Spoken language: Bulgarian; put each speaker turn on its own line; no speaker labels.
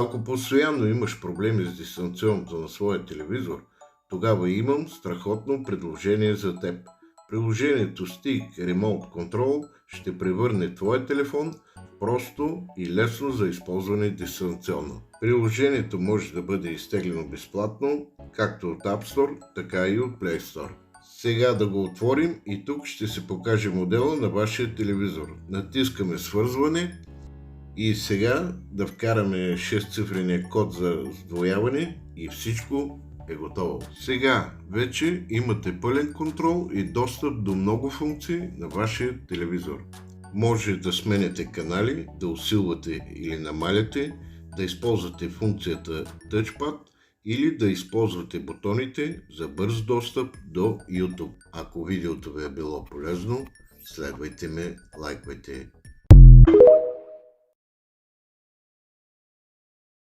Ако постоянно имаш проблеми с дистанционното на своя телевизор, тогава имам страхотно предложение за теб. Приложението Stick Remote Control ще превърне твоя телефон в просто и лесно за използване дистанционно. Приложението може да бъде изтеглено безплатно, както от App Store, така и от Play Store. Сега да го отворим и тук ще се покаже модела на вашия телевизор. Натискаме свързване и сега да вкараме 6-цифрения код за сдвояване и всичко е готово. Сега вече имате пълен контрол и достъп до много функции на вашия телевизор. Може да сменяте канали, да усилвате или намаляте, да използвате функцията Touchpad или да използвате бутоните за бърз достъп до YouTube. Ако видеото ви е било полезно, следвайте ме, лайквайте